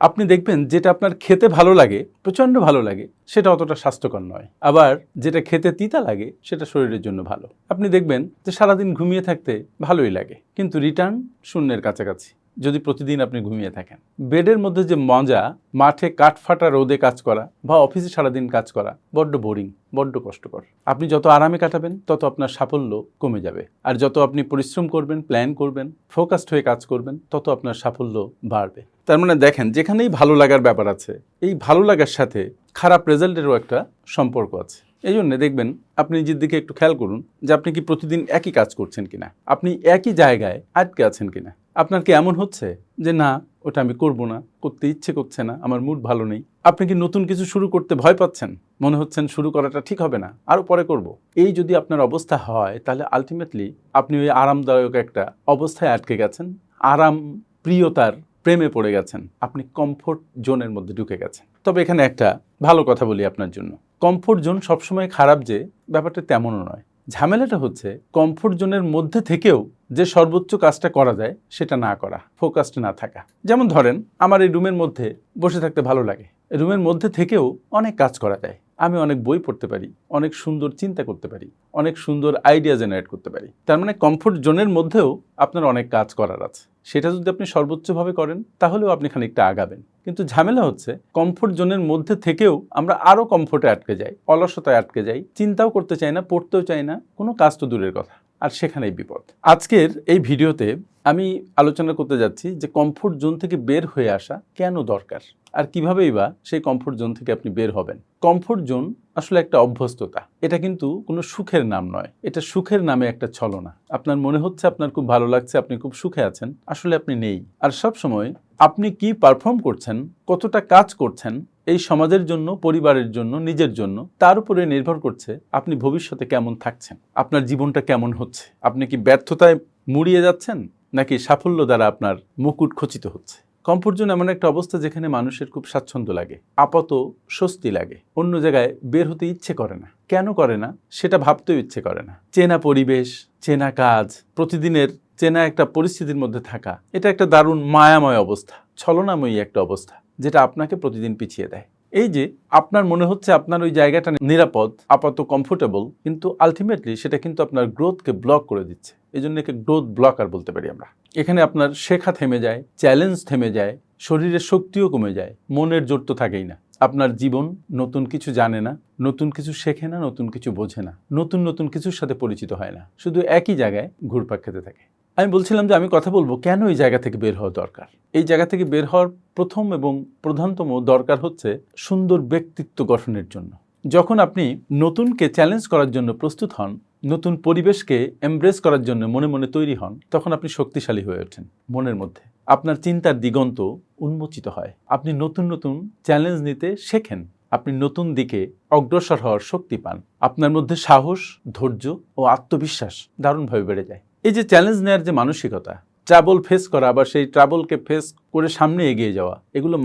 আপনি দেখবেন যেটা আপনার খেতে ভালো লাগে, প্রচণ্ড ভালো লাগে, সেটা অতটা স্বাস্থ্যকর নয়। আবার যেটা খেতে তিতা লাগে সেটা শরীরের জন্য ভালো। আপনি দেখবেন যে সারাদিন ঘুমিয়ে থাকতে ভালোই লাগে, কিন্তু রিটার্ন শূন্যের কাছাকাছি যদি প্রতিদিন আপনি ঘুমিয়ে থাকেন। বেডের মধ্যে যে মজা, মাঠে কাঠফাটা রোদে কাজ করা বা অফিসে সারাদিন কাজ করা বড্ড বোরিং, বড্ড কষ্টকর। আপনি যত আরামে কাটাবেন তত আপনার সাফল্য কমে যাবে, আর যত আপনি পরিশ্রম করবেন, প্ল্যান করবেন, ফোকাসড হয়ে কাজ করবেন, তত আপনার সাফল্য বাড়বে। তার মানে দেখেন, যেখানেই ভালো লাগার ব্যাপার আছে, এই ভালো লাগার সাথে খারাপ রেজাল্টেরও একটা সম্পর্ক আছে। এই জন্য দেখবেন, আপনি নিজের দিকে একটু খেয়াল করুন যে আপনি কি প্রতিদিন একই কাজ করছেন কিনা, আপনি একই জায়গায় আটকে আছেন কিনা। আপনার কি এমন হচ্ছে যে না, ওটা আমি করব না, করতে ইচ্ছে করছে না, আমার মুড ভালো নেই? আপনি কি নতুন কিছু শুরু করতে ভয় পাচ্ছেন? মনে হচ্ছেন শুরু করাটা ঠিক হবে না, আরও পরে করব। এই যদি আপনার অবস্থা হয়, তাহলে আলটিমেটলি আপনি ওই আরামদায়ক একটা অবস্থায় আটকে গেছেন, আরাম প্রিয়তার প্রেমে পড়ে গেছেন, আপনি কমফোর্ট জোনের মধ্যে ঢুকে গেছেন। তবে এখানে একটা ভালো কথা বলি আপনার জন্য, কমফোর্ট জোন সবসময় খারাপ যে ব্যাপারটা তেমনও নয়। ঝামেলাটা হচ্ছে কমফোর্ট জোনের মধ্যে থেকেও যে সর্বোচ্চ কাজটা করা যায় সেটা না করা, ফোকাসড না থাকা। যেমন ধরেন, আমার এই রুমের মধ্যে বসে থাকতে ভালো লাগে, রুমের মধ্যে থেকেও অনেক কাজ করা যায়। আমি অনেক বই পড়তে পারি, অনেক সুন্দর চিন্তা করতে পারি, অনেক সুন্দর আইডিয়া জেনারেট করতে পারি। তার মানে কমফোর্ট জোনের মধ্যেও আপনার অনেক কাজ করার আছে। সেটা যদি আপনি সর্বোচ্চভাবে করেন, তাহলেও আপনি খানিকটা আগাবেন। কিন্তু ঝামেলা হচ্ছে, কমফোর্ট জোনের মধ্যে থেকেও আমরা আরও কমফোর্টে আটকে যাই, অলসতায় আটকে যাই, চিন্তাও করতে চাই না, পড়তেও চাই না, কোনো কাজ তো দূরের কথা। আর সেখানেই বিপদ। আজকের এই ভিডিওতে আমি আলোচনা করতে যাচ্ছি যে কমফোর্ট জোন থেকে বের হয়ে আসা কেন দরকার, আর কিভাবেই বা সেই কমফোর্ট জোন থেকে আপনি বের হবেন। কমফোর্ট জোন আসলে একটা অভ্যস্ততা, এটা কিন্তু কোনো সুখের নাম নয়, এটা সুখের নামে একটা ছলনা। আপনার মনে হচ্ছে আপনার খুব ভালো লাগছে, আপনি খুব সুখে আছেন, আসলে আপনি নেই। আর সব সময় আপনি কি পারফর্ম করছেন, কতটা কাজ করছেন, এই সমাজের জন্য, পরিবারের জন্য, নিজের জন্য, তার উপরে নির্ভর করছে আপনি ভবিষ্যতে কেমন থাকছেন, আপনার জীবনটা কেমন হচ্ছে। আপনি কি ব্যর্থতায় মুড়িয়ে যাচ্ছেন, নাকি সাফল্য দ্বারা আপনার মুকুট খচিত হচ্ছে। কমফোর্ট জোন এমন একটা অবস্থা যেখানে মানুষের খুব স্বাচ্ছন্দ্য লাগে, আপাত স্বস্তি লাগে, অন্য জায়গায় বের হতে ইচ্ছে করে না। কেন করে না সেটা ভাবতেও ইচ্ছে করে না। চেনা পরিবেশ, চেনা কাজ, প্রতিদিনের চেনা একটা পরিস্থিতির মধ্যে থাকা, এটা একটা দারুণ মায়াময় অবস্থা, ছলনাময়ী একটা অবস্থা, যেটা আপনাকে প্রতিদিন পিছিয়ে দেয়। এই যে আপনার মনে হচ্ছে আপনার ওই জায়গাটা নিরাপদ, আপাত কমফোর্টেবল, কিন্তু আলটিমেটলি সেটা কিন্তু আপনার গ্রোথকে ব্লক করে দিচ্ছে। এই জন্য একে গ্রোথ ব্লকার বলতে পারি আমরা। এখানে আপনার শেখা থেমে যায়, চ্যালেঞ্জ থেমে যায়, শরীরের শক্তিও কমে যায়, মনের জোর তো থাকেই না। আপনার জীবন নতুন কিছু জানে না, নতুন কিছু শেখে না, নতুন কিছু বোঝে না, নতুন নতুন কিছুর সাথে পরিচিত হয় না, শুধু একই জায়গায় ঘুরপাক খেতে থাকে। আমি বলছিলাম যে আমি কথা বলবো কেন এই জায়গা থেকে বের হওয়া দরকার। এই জায়গা থেকে বের হওয়ার প্রথম এবং প্রধানতম দরকার হচ্ছে সুন্দর ব্যক্তিত্ব গঠনের জন্য। যখন আপনি নতুনকে চ্যালেঞ্জ করার জন্য প্রস্তুত হন, নতুন পরিবেশকে এমব্রেস করার জন্য মনে মনে তৈরি হন, তখন আপনি শক্তিশালী হয়ে ওঠেন। মনের মধ্যে আপনার চিন্তার দিগন্ত উন্মোচিত হয়, আপনি নতুন নতুন চ্যালেঞ্জ নিতে শেখেন, আপনি নতুন দিকে অগ্রসর হওয়ার শক্তি পান, আপনার মধ্যে সাহস, ধৈর্য ও আত্মবিশ্বাস দারুণভাবে বেড়ে যায়। এই যে চ্যালেঞ্জ নেওয়ার যে মানসিকতা, ট্রাবল ফেস করা, আবার সেই ট্রাবলকে ফেস করে সামনে এগিয়ে যাওয়া, এগুলো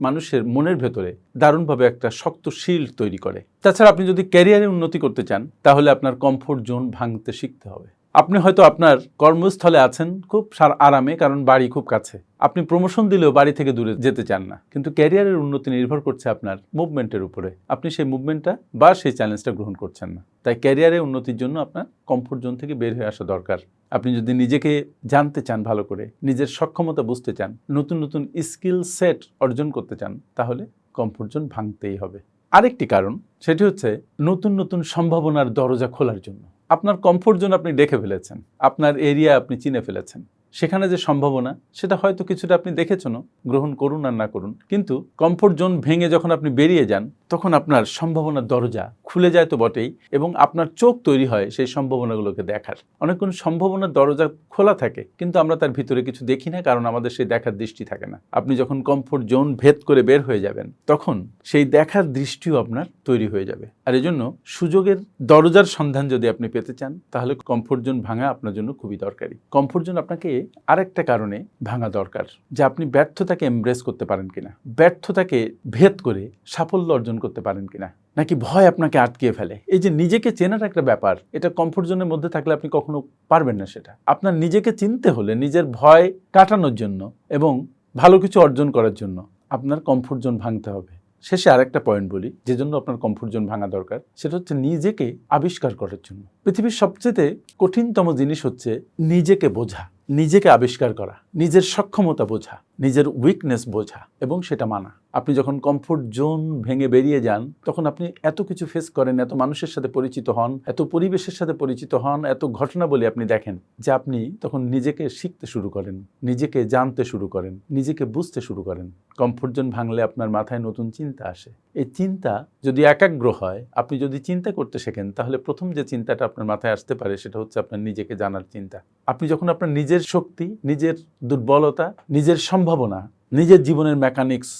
মানুষের মনের ভেতরে দারুণভাবে একটা শক্ত শিল্ড তৈরি করে। তাছাড়া আপনি যদি ক্যারিয়ারে উন্নতি করতে চান, তাহলে আপনার কমফোর্ট জোন ভাঙতে শিখতে হবে। আপনি হয়তো আপনার কর্মস্থলে আছেন খুব আরামে, কারণ বাড়ি খুব কাছে, আপনি প্রমোশন দিলেও বাড়ি থেকে দূরে যেতে চান না, কিন্তু ক্যারিয়ারের উন্নতি নির্ভর করছে আপনার মুভমেন্টের উপরে। আপনি সেই মুভমেন্টটা বা সেই চ্যালেঞ্জটা গ্রহণ করছেন না। তাই ক্যারিয়ারের উন্নতির জন্য আপনার কমফোর্ট জোন থেকে বের হয়ে আসা দরকার। আপনি যদি নিজেকে জানতে চান ভালো করে, নিজের সক্ষমতা বুঝতে চান, নতুন নতুন স্কিল সেট অর্জন করতে চান, তাহলে কমফোর্ট জোন ভাঙতেই হবে। আরেকটি কারণ, সেটি হচ্ছে নতুন নতুন সম্ভাবনার দরজা খোলার জন্য। আপনার কমফোর্ট জোন আপনি দেখে ফেলেছেন, আপনার এরিয়া আপনি চিনে ফেলেছেন, সেখানে যে সম্ভাবনা সেটা হয়তো কিছুটা আপনি দেখেছেন, গ্রহণ করুন আর না করুন, কিন্তু কমফোর্ট জোন ভেঙে যখন আপনি বেরিয়ে যান, তখন আপনার সম্ভাবনার দরজা খুলে যায় তো বটেই, এবং আপনার চোখ তৈরি হয় সেই সম্ভাবনাগুলোকে দেখার। অনেকক্ষণ সম্ভাবনার দরজা খোলা থাকে, কিন্তু আমরা তার ভিতরে কিছু দেখি না, কারণ আমাদের সেই দেখার দৃষ্টি থাকে না। আপনি যখন কমফোর্ট জোন ভেদ করে বের হয়ে যাবেন, তখন সেই দেখার দৃষ্টিও আপনার তৈরি হয়ে যাবে। আর এজন্য সুযোগের দরজার সন্ধান যদি আপনি পেতে চান, তাহলে কমফোর্ট জোন ভাঙা আপনার জন্য খুবই দরকারি। কমফোর্ট জোন আপনাকে আরেকটা কারণে ভাঙা দরকার, যে আপনি ব্যর্থতাকে এমব্রেস করতে পারেন কিনা, ব্যর্থতাকে ভেদ করে সাফল্য অর্জন করতে পারেন কিনা, নাকি ভয় আপনাকে আটকিয়ে ফেলে। এই যে নিজেকে চেনার একটা ব্যাপার, এটা কমফোর্ট জোনের মধ্যে থাকলে আপনি কখনো পারবেন না। সেটা আপনার নিজেকে চিনতে হলে, নিজের ভয় কাটানোর জন্য এবং ভালো কিছু অর্জন করার জন্য আপনার কমফোর্ট জোন ভাঙতে হবে। শেষে আরেকটা পয়েন্ট বলি, যে জন্য আপনার কমফোর্ট জোন ভাঙা দরকার, সেটা হচ্ছে নিজেকে আবিষ্কার করার জন্য। পৃথিবীর সবচেয়ে কঠিনতম জিনিস হচ্ছে নিজেকে বোঝা, নিজেকে আবিষ্কার করা, নিজের সক্ষমতা বোঝা, নিজের উইকনেস বোঝা এবং সেটা মানা। আপনি যখন কমফোর্ট জোন ভেঙে বেরিয়ে যান, তখন আপনি এত কিছু ফেস করেন, এত মানুষের সাথে পরিচিত হন, এত পরিবেশের সাথে পরিচিত হন, এত ঘটনাবলী আপনি দেখেন, যে আপনি তখন নিজেকে শিখতে শুরু করেন, নিজেকে জানতে শুরু করেন, নিজেকে বুঝতে শুরু করেন। কমফোর্ট জোন ভাঙলে আপনার মাথায় নতুন চিন্তা আসে। এই চিন্তা যদি একাগ্র হয়, আপনি যদি চিন্তা করতে শেখেন, তাহলে প্রথম যে চিন্তাটা আপনার মাথায় আসতে পারে সেটা হচ্ছে আপনার নিজেকে জানার চিন্তা। আপনি যখন আপনার নিজের শক্তি, নিজের দুর্বলতা, নিজের সম্ভাবনা, নিজের জীবনের মেকানিক্স,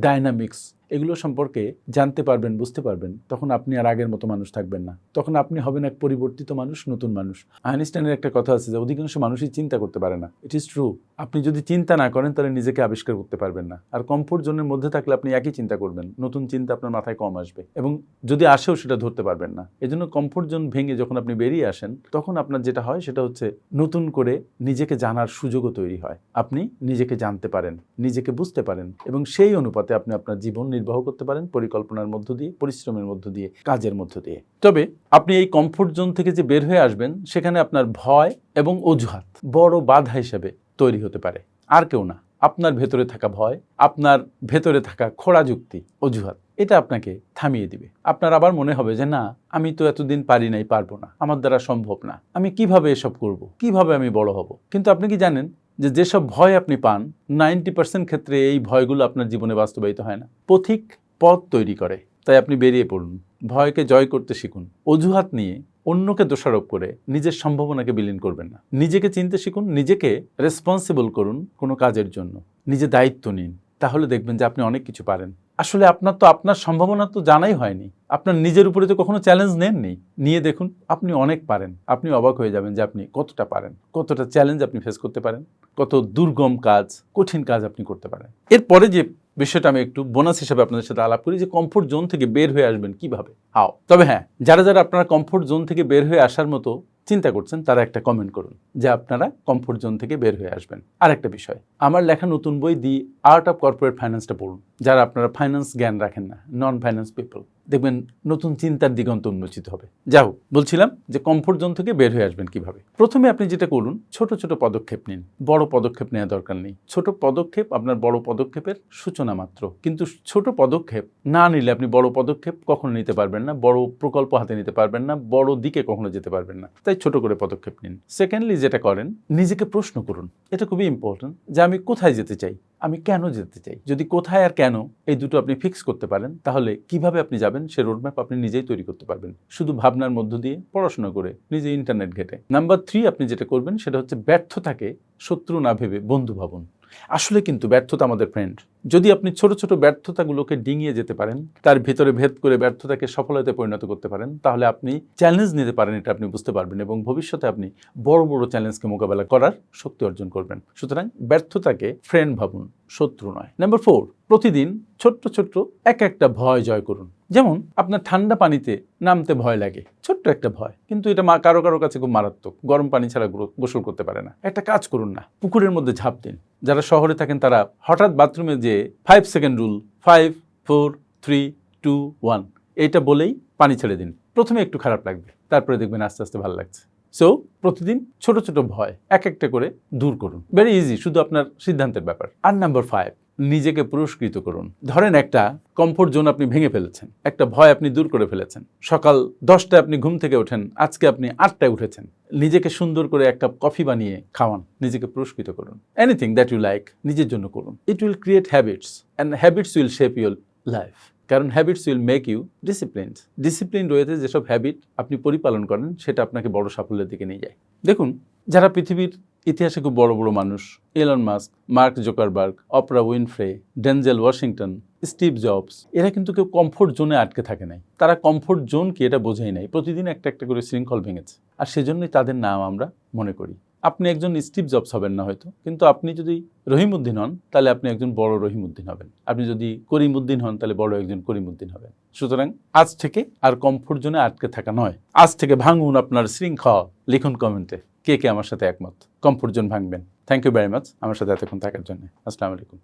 ডাইনামিক্স এগুলো সম্পর্কে জানতে পারবেন, বুঝতে পারবেন, তখন আপনি আর আগের মতো মানুষ থাকবেন না। তখন আপনি হবেন এক পরিবর্তিত মানুষ, নতুন মানুষ। আইনস্টাইনের একটা কথা আছে যে অধিকাংশ মানুষই চিন্তা করতে পারে না। It is true. আপনি যদি চিন্তা না করেন তাহলে নিজেকে আবিষ্কার করতে পারবেন না। আর কমফোর্ট জোনের মধ্যে থাকলে আপনি একই চিন্তা করবেন, নতুন চিন্তা আপনার মাথায় কম আসবে এবং যদি আসেও সেটা ধরতে পারবেন না। এজন্য কমফোর্ট জোন ভেঙে যখন আপনি বেরিয়ে আসেন, তখন আপনার যেটা হয় সেটা হচ্ছে নতুন করে নিজেকে জানার সুযোগও তৈরি হয়। আপনি নিজেকে জানতে পারেন, নিজেকে বুঝতে পারেন এবং সেই অনুপাতে আপনি আপনার জীবন নির্বাহ করতে পারেন পরিকল্পনার মধ্য দিয়ে, পরিশ্রমের মধ্য দিয়ে, কাজের মধ্য দিয়ে। তবে আপনি এই কমফোর্ট জোন থেকে যে বের হয়ে আসবেন, সেখানে আপনার ভয় এবং অজুহাত বড় বাধা হিসেবে তৈরি হতে পারে। আর কেউ না, আপনার ভেতরে থাকা ভয়, আপনার ভেতরে থাকা খোড়া যুক্তি, অজুহাত, এটা আপনাকে থামিয়ে দিবে। আপনার আবার মনে হবে যে না, আমি তো এতদিন পারি নাই, পারবো না, আমার দ্বারা সম্ভব না, আমি কিভাবে এসব করব, কিভাবে আমি বড় হব। কিন্তু আপনি কি জানেন যে যেসব ভয় আপনি পান, 90% ক্ষেত্রে এই ভয়গুলো আপনার জীবনে বাস্তবায়িত হয় না, পথিক পথ তৈরি করে। তাই আপনি বেরিয়ে পড়ুন, ভয়কে জয় করতে শিখুন। অজুহাত নিয়ে অন্যকে দোষারোপ করে নিজের সম্ভাবনাকে বিলীন করবেন না। নিজেকে চিনতে শিখুন, নিজেকে রেসপন্সিবল করুন কোনো কাজের জন্য, নিজে দায়িত্ব নিন, তাহলে দেখবেন যে আপনি অনেক কিছু পারেন। আসলে আপনার সম্ভাবনা তো জানাই হয়নি, আপনার নিজের উপরে তো কখনো চ্যালেঞ্জ নেননি। নিয়ে দেখুন, আপনি অনেক পারেন। আপনি অবাক হয়ে যাবেন যে আপনি কতটা পারেন, কতটা চ্যালেঞ্জ আপনি ফেস করতে পারেন, কত দুর্গম কাজ, কঠিন কাজ আপনি করতে পারেন। এরপরে যে বিষয়টা আমি একটু বোনাস হিসেবে আপনাদের সাথে আলাপ করি, যে কমফোর্ট জোন থেকে বের হয়ে আসবেন কিভাবে, হাও। তবে হ্যাঁ, যারা আপনারা কমফোর্ট জোন থেকে বের হয়ে আসার মতো চিন্তা করছেন, তারা একটা কমেন্ট করুন যে আপনারা কমফোর্ট জোন থেকে বের হয়ে আসবেন। আরেকটা বিষয়, আমার লেখা নতুন বই দি আর্ট অফ কর্পোরেট ফাইন্যান্সটা পড়ুন। যারা আপনারা ফাইন্যান্স জ্ঞান রাখেন না, নন ফাইন্যান্স পিপল, দেখবেন নতুন চিন্তার দিগন্ত উন্মোচিত হবে। যাও, বলছিলাম যে কমফোর্ট জোন থেকে বের হয়ে আসবেন কিভাবে। প্রথমে আপনি যেটা করুন, ছোট ছোট পদক্ষেপ নিন। বড় পদক্ষেপ নেওয়ার দরকার নেই। ছোট পদক্ষেপ আপনার বড় পদক্ষেপের সূচনা মাত্র। কিন্তু ছোট পদক্ষেপ না নিলে আপনি বড় পদক্ষেপ কখনো নিতে পারবেন না, বড় প্রকল্প হাতে নিতে পারবেন না, বড় দিকে কখনো যেতে পারবেন না। তাই ছোট করে পদক্ষেপ নিন। সেকেন্ডলি যেটা করেন, নিজেকে প্রশ্ন করুন। এটা খুবই ইম্পর্টেন্ট যে আমি কোথায় যেতে চাই, আমি কেন যেতে চাই। যদি কোথায় আর কেন এই দুটো আপনি ফিক্স করতে পারেন, তাহলে কিভাবে আপনি যাবেন সে রোডম্যাপ আপনি নিজেই তৈরি করতে পারবেন, শুধু ভাবনার মধ্য দিয়ে, পড়াশোনা করে, নিজে ইন্টারনেট ঘেটে। নাম্বার 3, আপনি যেটা করবেন সেটা হচ্ছে ব্যর্থতাকে শত্রু না ভেবে বন্ধু ভাবুন। আসলে কিন্তু ব্যর্থতা আমাদের ফ্রেন্ড। যদি আপনি ছোট ছোট ব্যর্থতাগুলোকে ডিঙিয়ে যেতে পারেন, তার ভিতরে ভেদ করে ব্যর্থতাকে সফলতায় পরিণত করতে পারেন, তাহলে আপনি চ্যালেঞ্জ নিতে পারেন, এটা আপনি বুঝতে পারবেন এবং ভবিষ্যতে আপনি বড় বড় চ্যালেঞ্জকে মোকাবেলা করার শক্তি অর্জন করবেন। সুতরাং ব্যর্থতাকে ফ্রেন্ড ভাবুন, শত্রু নয়। নাম্বার 4, প্রতিদিন ছোট্ট ছোট্ট একটা ভয় জয় করুন। যেমন আপনার ঠান্ডা পানিতে নামতে ভয় লাগে, ছোট্ট একটা ভয়, কিন্তু এটা কারো কারো কাছে খুব মারাত্মক। গরম পানি ছাড়া গোসল করতে পারে না। একটা কাজ করুন না, পুকুরের মধ্যে ঝাঁপ দিন। যারা শহরে থাকেন তারা হঠাৎ বাথরুমে যে 5 সেকেন্ড রুল, 5, 4, 3, 2, 1 এইটা বলেই পানি ছেড়ে দিন। প্রথমে একটু খারাপ লাগবে, তারপরে দেখবেন আস্তে আস্তে ভালো লাগছে। সো প্রতিদিন ছোট ছোট ভয় একটা করে দূর করুন। ভেরি ইজি, শুধু আপনার সিদ্ধান্তের ব্যাপার। আর নাম্বার 5, নিজেকে পুরস্কৃত করুন। ধরেন একটা কমফোর্ট জোন আপনি ভেঙে ফেলেছেন, একটা ভয় আপনি দূর করে ফেলেছেন। সকাল 10টায় আপনি ঘুম থেকে ওঠেন, আজকে আপনি 8টায় উঠেছেন। নিজেকে সুন্দর করে এক কাপ কফি বানিয়ে খাওয়ান, নিজেকে পুরস্কৃত করুন। এনিথিং দ্যাট ইউ লাইক নিজের জন্য করুন। It will create habits and habits will shape your life. কারণ habits will make you disciplined. Discipline রয়েছে যেসব হ্যাবিট আপনি পরিপালন করেন, সেটা আপনাকে বড় সাফল্যের দিকে নিয়ে যায়। দেখুন, যারা পৃথিবীর ইতিহাসে খুব বড় বড় মানুষ, Elon Musk, Mark Zuckerberg, Oprah Winfrey, Denzel Washington, Steve Jobs, এরা কিন্তু কেউ কমফোর্ট জোনে আটকে থাকে নাই। তারা কমফোর্ট জোন কি এটা বোঝেই নাই, প্রতিদিন একটা করে শৃঙ্খল ভেঙেছে। আর সেজন্যই তাদের নাম আমরা মনে করি। আপনি একজন স্টিভ জবস হবেন না হয়তো, কিন্তু আপনি যদি রহিমউদ্দিন হন, তাহলে আপনি একজন বড় রহিমউদ্দিন হবেন। আপনি যদি করিমউদ্দিন হন, তাহলে বড় একজন করিমউদ্দিন হবেন। সুতরাং আজ থেকে আর কমফোর্ট জোনে আটকে থাকা নয়, আজ থেকে ভাঙুন আপনার শৃঙ্খল। লিখুন কমেন্টে কে কে আমার সাথে একমত, কমফোর্ট জোন ভাঙবেন। থ্যাংক ইউ ভেরি মাচ আমার সাথে এতক্ষণ থাকার জন্য। আসসালামু আলাইকুম।